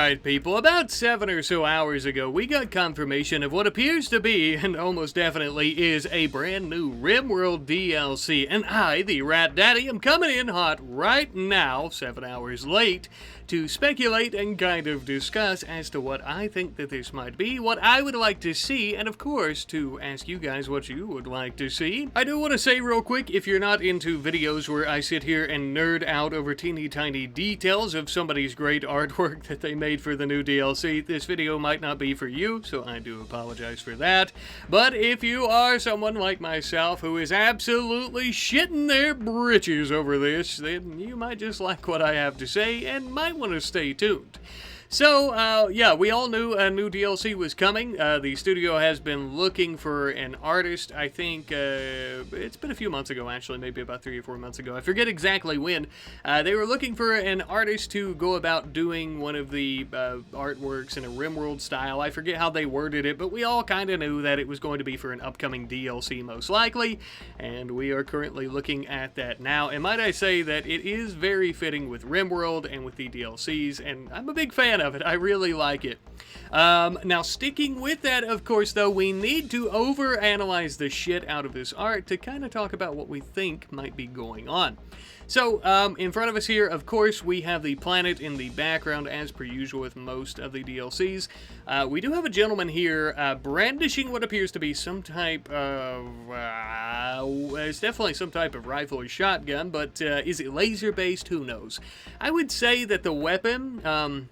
Alright people, about 7 or so hours ago, we got confirmation of what appears to be, and almost definitely is, a brand new RimWorld DLC, and I, the Rat Daddy, am coming in hot right now, 7 hours late, to speculate and kind of discuss as to what I think that this might be, what I would like to see, and of course, to ask you guys what you would like to see. I do want to say real quick, if you're not into videos where I sit here and nerd out over teeny tiny details of somebody's great artwork that they made for the new DLC, this video might not be for you, so I do apologize for that. But if you are someone like myself who is absolutely shitting their britches over this, then you might just like what I have to say and might want to stay tuned. So, yeah, we all knew a new DLC was coming. The studio has been looking for an artist, I think, it's been a few months ago, actually, maybe about 3 or 4 months ago. I forget exactly when. They were looking for an artist to go about doing one of the artworks in a RimWorld style. I forget how they worded it, but we all kind of knew that it was going to be for an upcoming DLC, most likely, and we are currently looking at that now. And might I say that it is very fitting with RimWorld and with the DLCs, and I'm a big fan of it. I really like it. Now, sticking with that, of course, though, we need to overanalyze the shit out of this art to kind of talk about what we think might be going on. So, in front of us here, of course, we have the planet in the background, as per usual with most of the DLCs. We do have a gentleman here brandishing what appears to be some type of... it's definitely some type of rifle or shotgun, but is it laser-based? Who knows? I would say that the weapon...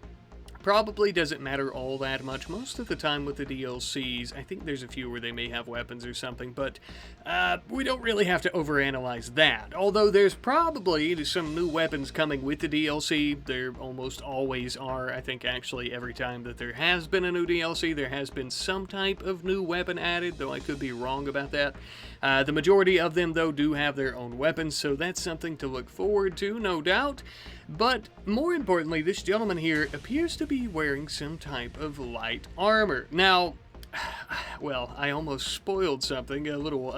probably doesn't matter all that much. Most of the time with the DLCs, I think there's a few where they may have weapons or something, but we don't really have to overanalyze that. Although there's probably some new weapons coming with the DLC. There almost always are. I think actually every time that there has been a new DLC, there has been some type of new weapon added, though I could be wrong about that. The majority of them, though, do have their own weapons, so that's something to look forward to, no doubt. But more importantly, this gentleman here appears to be wearing some type of light armor. Now, well, I almost spoiled something, a little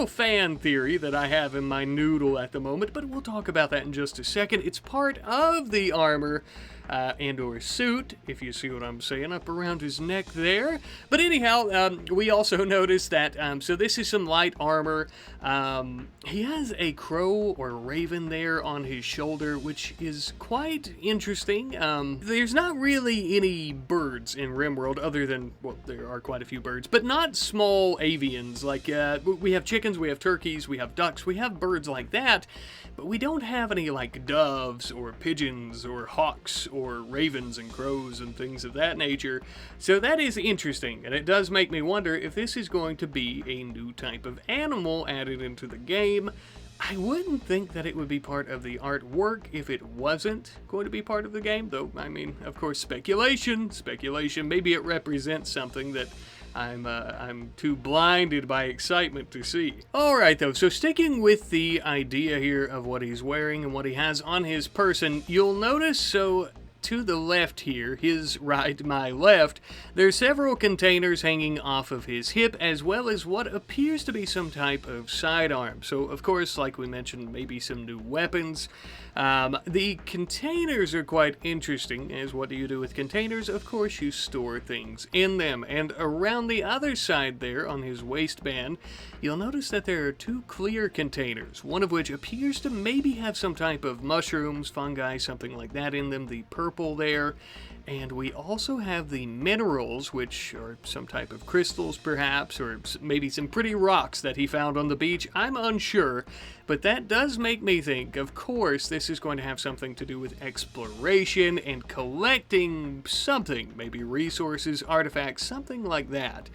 fan theory that I have in my noodle at the moment, but we'll talk about that in just a second. It's part of the armor and or suit, if you see what I'm saying, up around his neck there. But anyhow, we also noticed that, so this is some light armor. He has a crow or raven there on his shoulder, which is quite interesting. There's not really any birds in RimWorld other than, well, there are quite a few birds, but not small avians. Like, we have chickens, we have turkeys, we have ducks, we have birds like that, but we don't have any, like, doves or pigeons or hawks or ravens and crows and things of that nature. So that is interesting, and it does make me wonder if this is going to be a new type of animal added into the game. I wouldn't think that it would be part of the artwork if it wasn't going to be part of the game, though, I mean, of course, speculation. Maybe it represents something that I'm too blinded by excitement to see. Alright though, so sticking with the idea here of what he's wearing and what he has on his person, you'll notice, so to the left here, his right, my left, there's several containers hanging off of his hip, as well as what appears to be some type of sidearm. So, of course, like we mentioned, maybe some new weapons. The containers are quite interesting, as what do you do with containers? Of course, you store things in them. And around the other side there, on his waistband, you'll notice that there are two clear containers, one of which appears to maybe have some type of mushrooms, fungi, something like that in them, the purple there. And we also have the minerals, which are some type of crystals, perhaps, or maybe some pretty rocks that he found on the beach. I'm unsure, but that does make me think, of course, this is going to have something to do with exploration and collecting something, maybe resources, artifacts, something like that.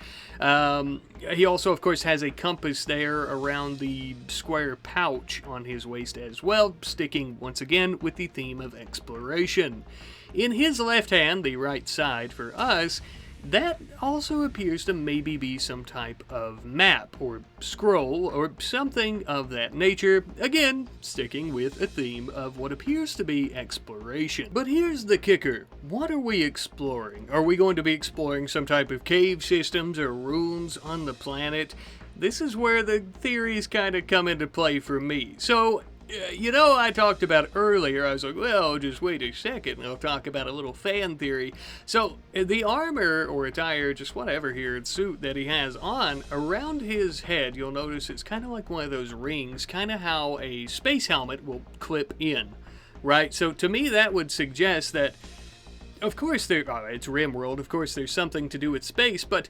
He also, of course, has a compass there around the square pouch on his waist as well, sticking, once again, with the theme of exploration. In his left hand, the right side for us, that also appears to maybe be some type of map or scroll or something of that nature, again, sticking with a theme of what appears to be exploration. But here's the kicker. What are we exploring? Are we going to be exploring some type of cave systems or ruins on the planet? This is where the theories kind of come into play for me. So, You know, I talked about earlier, I was like, well, just wait a second, and I'll talk about a little fan theory. So, the armor, or attire, just whatever here, suit that he has on, around his head, you'll notice it's kind of like one of those rings, kind of how a space helmet will clip in, right? So, to me, that would suggest that, of course, it's RimWorld, of course, there's something to do with space, but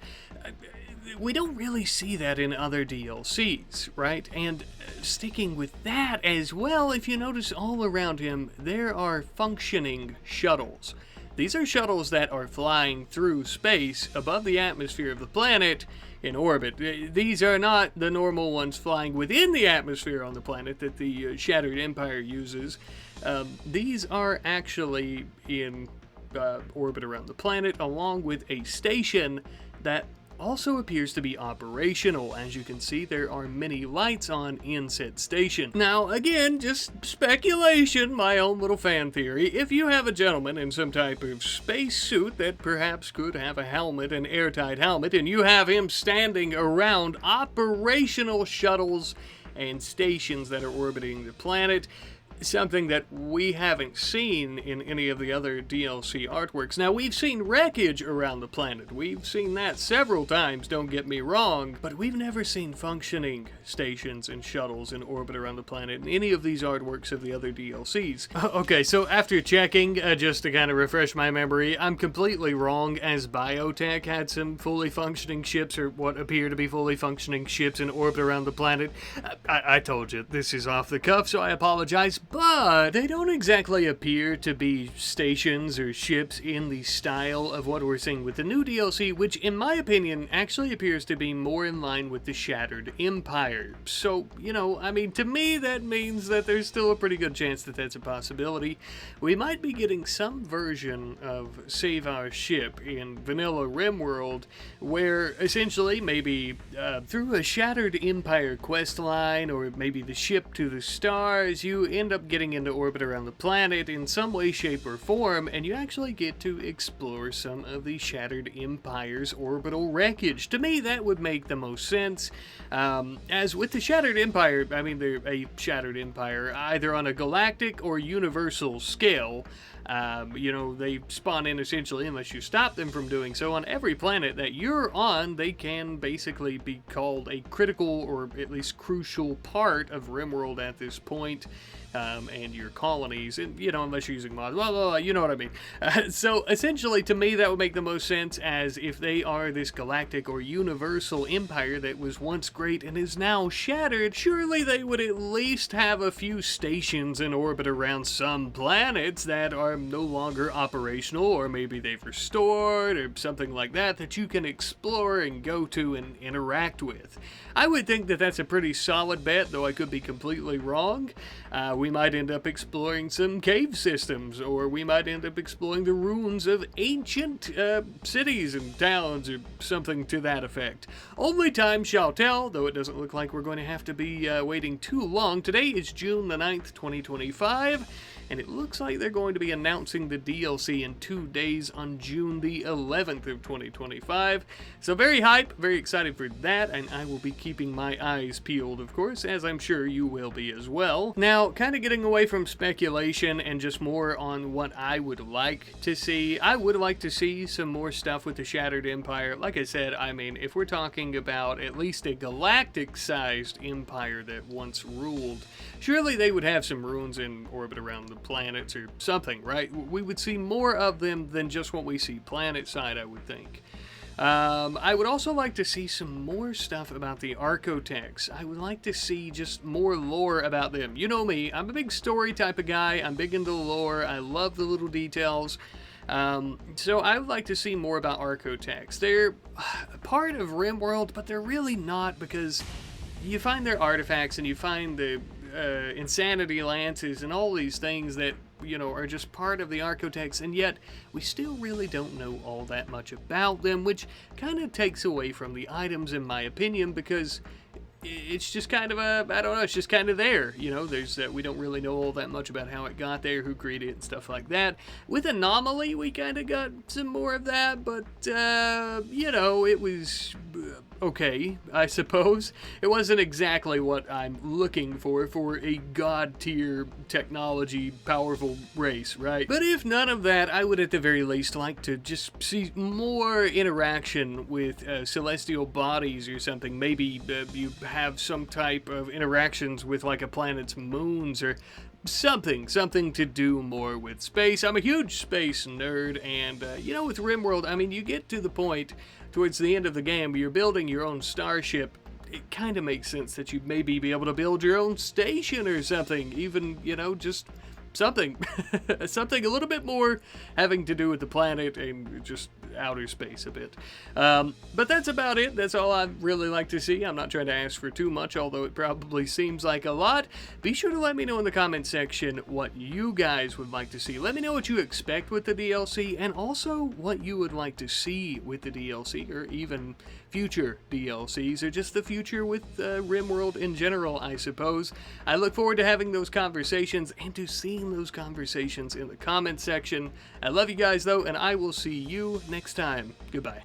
we don't really see that in other DLCs, right? And sticking with that as well, if you notice all around him, there are functioning shuttles. These are shuttles that are flying through space above the atmosphere of the planet in orbit. These are not the normal ones flying within the atmosphere on the planet that the Shattered Empire uses. These are actually in orbit around the planet, along with a station that also appears to be operational. As you can see, there are many lights on in said station. Now, again, just speculation, my own little fan theory. If you have a gentleman in some type of space suit that perhaps could have a helmet, an airtight helmet, and you have him standing around operational shuttles and stations that are orbiting the planet, something that we haven't seen in any of the other DLC artworks. Now, we've seen wreckage around the planet. We've seen that several times, don't get me wrong, but we've never seen functioning stations and shuttles in orbit around the planet in any of these artworks of the other DLCs. Okay, so after checking, just to kind of refresh my memory, I'm completely wrong, as Biotech had some fully functioning ships, or what appear to be fully functioning ships in orbit around the planet. I told you, this is off the cuff, so I apologize. But they don't exactly appear to be stations or ships in the style of what we're seeing with the new DLC, which in my opinion actually appears to be more in line with the Shattered Empire. So, you know, I mean, to me that means that there's still a pretty good chance that that's a possibility. We might be getting some version of Save Our Ship in vanilla RimWorld, where essentially maybe through a Shattered Empire questline, or maybe the ship to the stars, you end up getting into orbit around the planet in some way, shape, or form, and you actually get to explore some of the Shattered Empire's orbital wreckage. To me, that would make the most sense. As with the Shattered Empire, I mean, they're a Shattered Empire, either on a galactic or universal scale. You know, they spawn in essentially, unless you stop them from doing so, on every planet that you're on. They can basically be called a critical, or at least crucial, part of RimWorld at this point. And your colonies, and, you know, unless you're using mods, blah, blah, blah, you know what I mean. So essentially, to me, that would make the most sense, as if they are this galactic or universal empire that was once great and is now shattered, surely they would at least have a few stations in orbit around some planets that are no longer operational, or maybe they've restored, or something like that, that you can explore and go to and interact with. I would think that that's a pretty solid bet, though I could be completely wrong. We might end up exploring some cave systems, or we might end up exploring the ruins of ancient cities and towns, or something to that effect. Only time shall tell, though it doesn't look like we're going to have to be waiting too long. Today is June the 9th, 2025. And it looks like they're going to be announcing the DLC in 2 days on June the 11th of 2025. So very hype, very excited for that, and I will be keeping my eyes peeled, of course, as I'm sure you will be as well. Now, kind of getting away from speculation and just more on what I would like to see. I would like to see some more stuff with the Shattered Empire. Like I said, I mean, if we're talking about at least a galactic-sized empire that once ruled, surely they would have some ruins in orbit around the planets or something, right? We would see more of them than just what we see planet side, I would think. I would also like to see some more stuff about the Archotechs. I would like to see just more lore about them. You know me, I'm a big story type of guy. I'm big into lore. I love the little details. So I would like to see more about Archotechs. They're part of RimWorld, but they're really not, because you find their artifacts and you find the insanity lances and all these things that, you know, are just part of the Archotechs, and yet we still really don't know all that much about them, which kind of takes away from the items, in my opinion, because it's just kind of I don't know, it's just kind of there, you know. There's we don't really know all that much about how it got there, who created it, and stuff like that. With Anomaly, we kind of got some more of that, but, you know, it was okay, I suppose. It wasn't exactly what I'm looking for a god-tier technology powerful race, right? But if none of that, I would at the very least like to just see more interaction with celestial bodies or something. Maybe you have some type of interactions with like a planet's moons or something to do more with space. I'm a huge space nerd, and you know, with RimWorld, I mean, you get to the point towards the end of the game, you're building your own starship. It kind of makes sense that you'd maybe be able to build your own station or something, even, you know, just something. Something a little bit more having to do with the planet and just outer space a bit. But that's about it. That's all I'd really like to see. I'm not trying to ask for too much, although it probably seems like a lot. Be sure to let me know in the comment section what you guys would like to see. Let me know what you expect with the DLC, and also what you would like to see with the DLC, or even future DLCs, or just the future with RimWorld in general, I suppose. I look forward to having those conversations and to seeing those conversations in the comment section. I love you guys though, and I will see you next time. Goodbye.